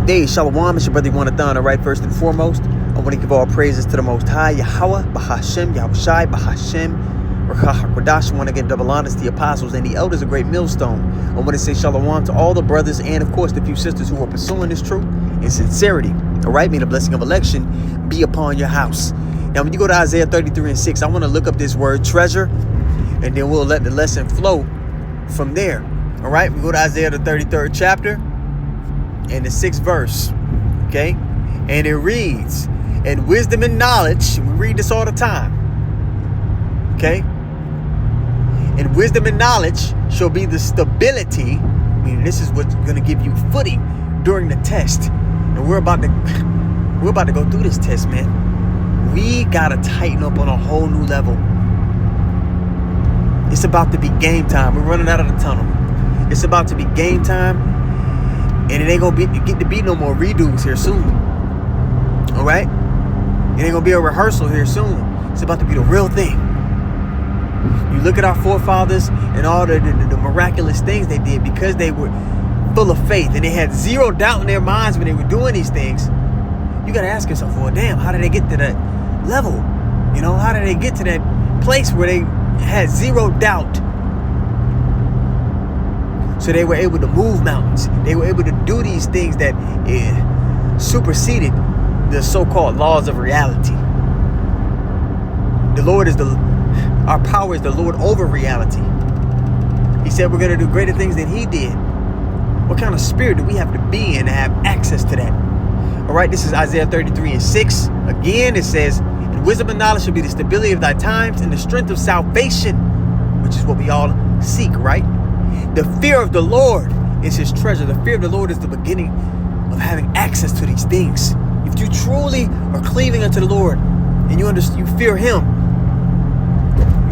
Hey, Shalom, it's your brother Ywanathan. All right, first and foremost, I want to give all praises to the Most High, Yahweh, Bahashem, Yahushai, Bahashem, Rakah HaKodash. I want to give double honors to the apostles and the elders of Great Millstone. I want to say Shalom to all the brothers and, of course, the few sisters who are pursuing this truth in sincerity. All right, may the blessing of election be upon your house. Now, when you go to Isaiah 33:6, I want to look up this word treasure, and then we'll let the lesson flow from there. All right, we go to Isaiah the 33rd chapter and the 6th verse. Okay, and it reads, "And wisdom and knowledge," we read this all the time. Okay, "And wisdom and knowledge shall be the stability," meaning this is what's going to give you footing during the test. And we're about to go through this test, man. We gotta tighten up on a whole new level. It's about to be game time. We're running out of the tunnel. It's about to be game time, and it ain't gonna get to be no more redos here soon. All right, it ain't gonna be a rehearsal here soon. It's about to be the real thing. You look at our forefathers and all the miraculous things they did because they were full of faith and they had zero doubt in their minds when they were doing these things. You gotta ask yourself, well, damn, how did they get to that level? You know, how did they get to that place where they had zero doubt? So they were able to move mountains. They were able to do these things that superseded the so-called laws of reality. Our power is the Lord over reality. He said we're going to do greater things than he did. What kind of spirit do we have to be in to have access to that? All right, this is Isaiah 33:6. Again, it says, "And wisdom and knowledge shall be the stability of thy times and the strength of salvation," which is what we all seek, right? "The fear of the Lord is his treasure." The fear of the Lord is the beginning of having access to these things. If you truly are cleaving unto the Lord and you fear him,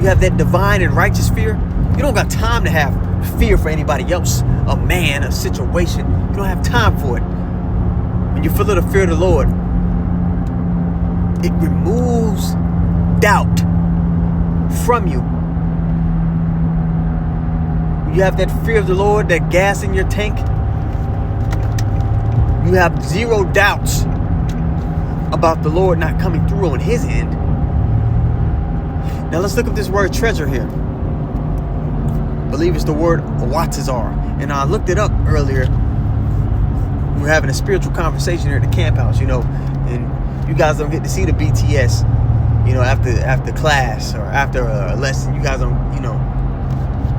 you have that divine and righteous fear. You don't got time to have fear for anybody else, a man, a situation. You don't have time for it. When you're full of the fear of the Lord, it removes doubt from you. You have that fear of the Lord, that gas in your tank. You have zero doubts about the Lord not coming through on his end. Now let's look up this word treasure here. I believe it's the word Watazar. And I looked it up earlier. We were having a spiritual conversation here at the camp house, you know, and you guys don't get to see the BTS, you know, after class or after a lesson. You guys don't, you know,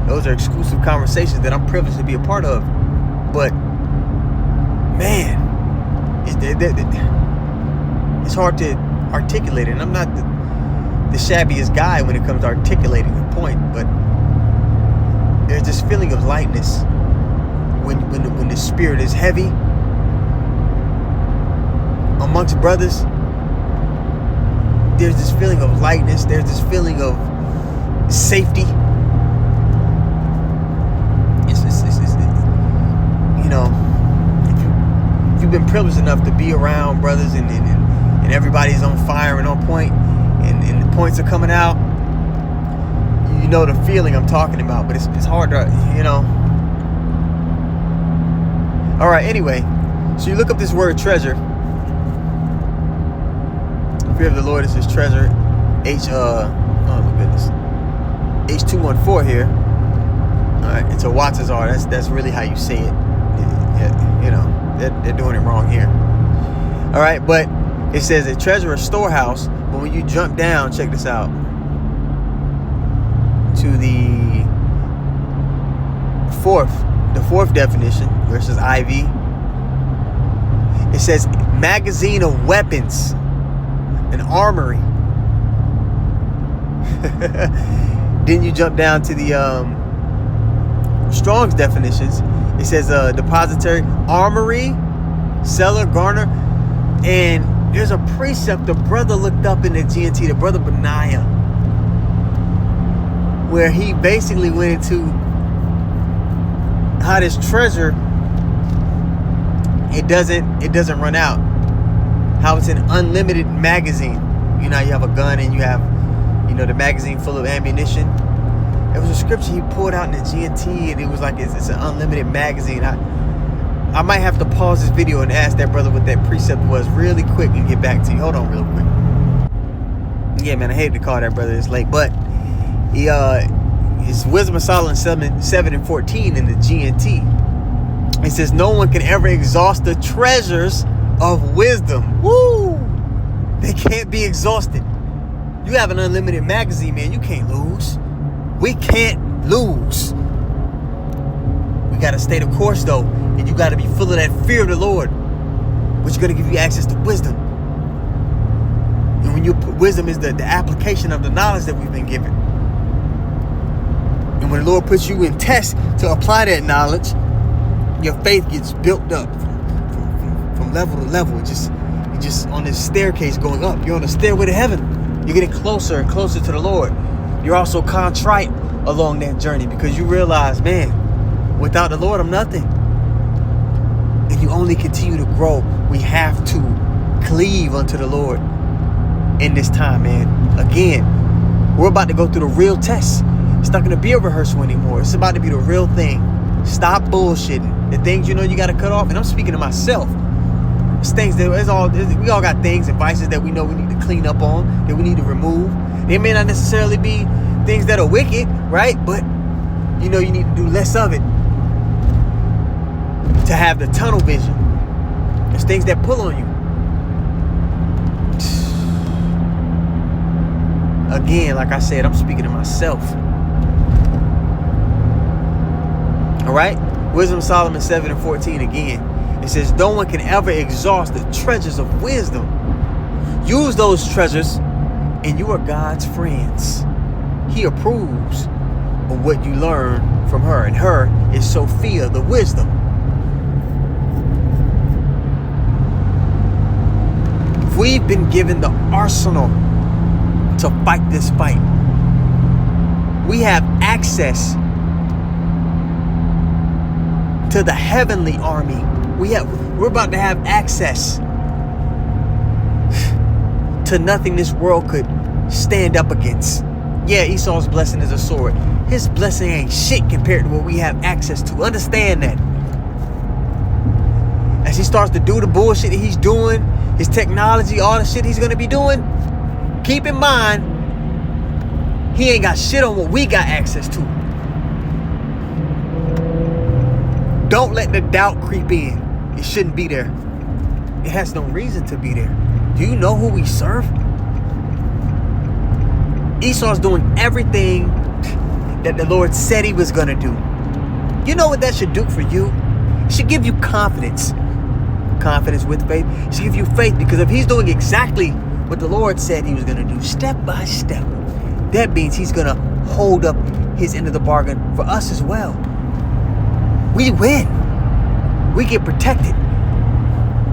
those are exclusive conversations that I'm privileged to be a part of. But man, it's hard to articulate it. And I'm not the shabbiest guy when it comes to articulating the point, but there's this feeling of lightness when the spirit is heavy amongst brothers. There's this feeling of lightness. There's this feeling of safety. You know, if you've been privileged enough to be around brothers and everybody's on fire and on point, and the points are coming out, you know the feeling I'm talking about. But it's hard to, you know. All right, anyway, so you look up this word treasure. Fear of the Lord is his treasure. Oh my goodness, H214 here. All right, it's a Watazar. That's really how you say it. You know, they're doing it wrong here. All right, but it says a treasure or storehouse. But when you jump down, check this out, to the fourth definition, where it says IV, it says magazine of weapons, an armory. Then you jump down to the Strong's definitions. It says depository, armory, cellar, garner. And there's a precept the brother looked up in the GNT, the brother Benaiah, where he basically went into how this treasure, it doesn't run out. How it's an unlimited magazine. You know, you have a gun and you have, you know, the magazine full of ammunition. There was a scripture he pulled out in the GNT, and it was like it's an unlimited magazine. I might have to pause this video and ask that brother what that precept was really quick and get back to you. Hold on real quick. Yeah, man, I hate to call that brother this late, but he his Wisdom of Solomon 7:14 in the GNT. It says, no one can ever exhaust the treasures of wisdom. Woo! They can't be exhausted. You have an unlimited magazine, man. You can't lose. We can't lose. We got to stay the course, though. And you got to be full of that fear of the Lord, which is going to give you access to wisdom. And when you put wisdom is the application of the knowledge that we've been given. And when the Lord puts you in tests to apply that knowledge, your faith gets built up from level to level. You're just on this staircase going up. You're on the stairway to heaven. You're getting closer and closer to the Lord. You're also contrite along that journey because you realize, man, without the Lord, I'm nothing. And you only continue to grow. We have to cleave unto the Lord in this time, man. Again, we're about to go through the real test. It's not going to be a rehearsal anymore. It's about to be the real thing. Stop bullshitting. The things you know you got to cut off. And I'm speaking to myself. It's things that we all got things and vices that we know we need to clean up on, that we need to remove. They may not necessarily be things that are wicked, right? But you know you need to do less of it to have the tunnel vision. There's things that pull on you. Again, like I said, I'm speaking to myself. All right? Wisdom of Solomon 7:14 again. It says, no one can ever exhaust the treasures of wisdom. Use those treasures and you are God's friends. He approves of what you learn from her. And her is Sophia, the wisdom. We've been given the arsenal to fight this fight. We have access to the heavenly army. We're about to have access to nothing this world could stand up against. Yeah, Esau's blessing is a sword. His blessing ain't shit compared to what we have access to. Understand that. As he starts to do the bullshit that he's doing, his technology, all the shit he's going to be doing, keep in mind, he ain't got shit on what we got access to. Don't let the doubt creep in. It shouldn't be there. It has no reason to be there. Do you know who we serve? Esau's doing everything that the Lord said he was going to do. You know what that should do for you? It should give you confidence. Confidence with faith. It should give you faith, because if he's doing exactly what the Lord said he was going to do, step by step, that means he's going to hold up his end of the bargain for us as well. We win. We get protected.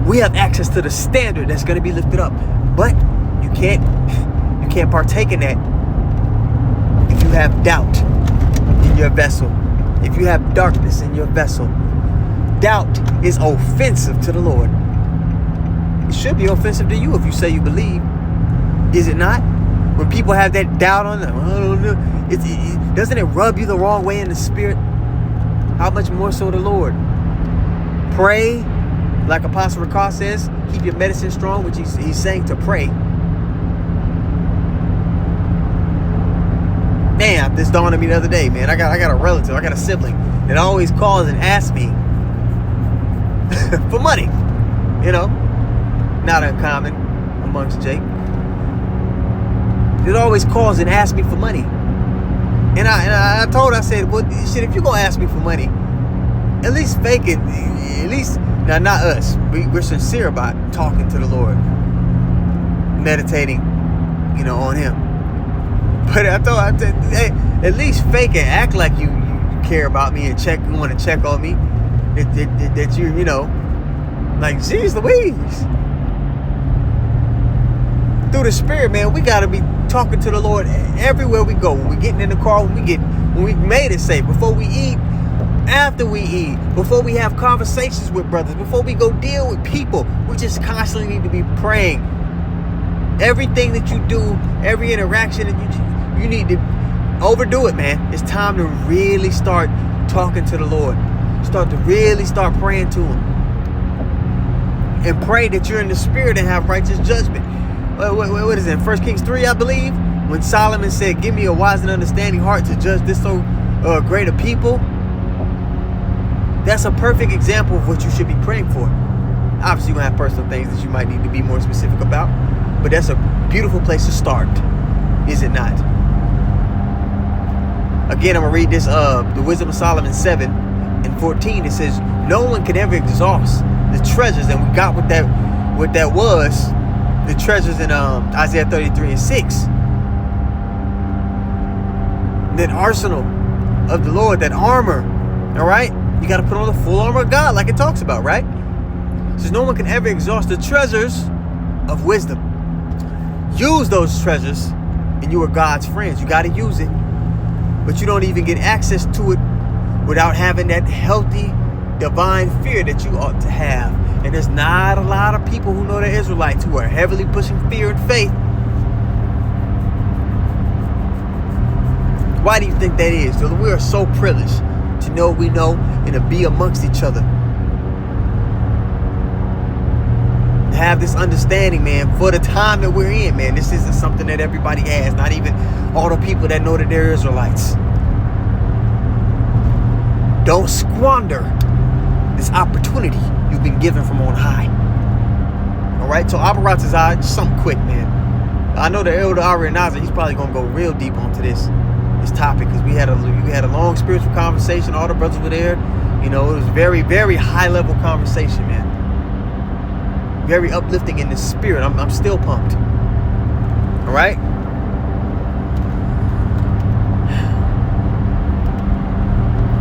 We have access to the standard that's going to be lifted up. But you can't partake in that if you have doubt in your vessel. If you have darkness in your vessel. Doubt is offensive to the Lord. It should be offensive to you if you say you believe. Is it not? When people have that doubt on them, I don't know, doesn't it rub you the wrong way in the spirit? How much more so the Lord? Pray, like Apostle Ricard says, keep your medicine strong, which he's saying to pray. Man, this dawned on me the other day, man. I got a relative, I got a sibling that always calls and asks me for money. You know, not uncommon amongst Jake. It always calls and asks me for money. And I told her, I said, well, shit, if you're going to ask me for money, at least fake it. At least, now, not us. We're sincere about talking to the Lord. Meditating, you know, on him. But I told her, hey, at least fake it. Act like you care about me and you want to check on me. That you know, like, geez Louise. Through the Spirit, man, we got to be talking to the Lord everywhere we go. When we getting in the car, when we made it safe, before we eat, after we eat, before we have conversations with brothers, before we go deal with people, we just constantly need to be praying. Everything that you do, every interaction that you need to overdo it, man. It's time to really start talking to the Lord. Start praying to him. and pray that you're in the spirit and have righteous judgment. What is it? 1 Kings 3, I believe, when Solomon said, give me a wise and understanding heart to judge this so great a people. That's a perfect example of what you should be praying for. Obviously, you're going to have personal things that you might need to be more specific about, but that's a beautiful place to start, is it not? Again, I'm going to read this, the Wisdom of Solomon 7:14. It says, no one can ever exhaust the treasures, and we got what that was, the treasures in Isaiah 33:6. That arsenal of the Lord, that armor, all right? You got to put on the full armor of God, like it talks about, right? It says no one can ever exhaust the treasures of wisdom. Use those treasures, and you are God's friends. You got to use it, but you don't even get access to it without having that healthy, divine fear that you ought to have. And there's not a lot of people who know the Israelites who are heavily pushing fear and faith. Why do you think that is? So we are so privileged to know what we know and to be amongst each other. To have this understanding, man, for the time that we're in, man. This isn't something that everybody has, not even all the people that know that they're Israelites. Don't squander this opportunity you've been given from on high. All right, so Abaratazai, just something quick, man. I know the elder Ari Naza, he's probably gonna go real deep onto this topic, because we had a long spiritual conversation. All the brothers were there. You know, it was very, very high level conversation, man. Very uplifting in the spirit. I'm still pumped. All right.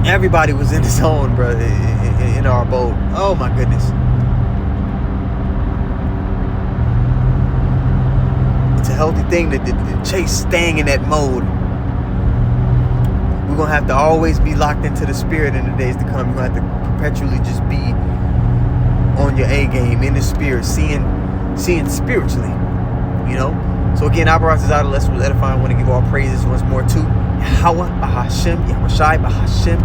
Everybody was in the zone, bro, in our boat. Oh my goodness. It's a healthy thing to chase staying in that mode. We're going to have to always be locked into the spirit in the days to come. You're going to have to perpetually just be on your A game, in the spirit, seeing spiritually, you know. So again, Abaratazai, the lesson was edifying. I want to give all praises once more to Yahweh, Bahashem, Yahushai, Bahashem,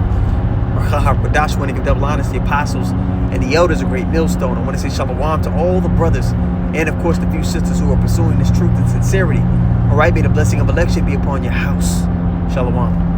Rachahakodash. I want to give double honors to the apostles and the elders, a great millstone. I want to say shalom to all the brothers and, of course, the few sisters who are pursuing this truth and sincerity. All right, may the blessing of election be upon your house. Shalom.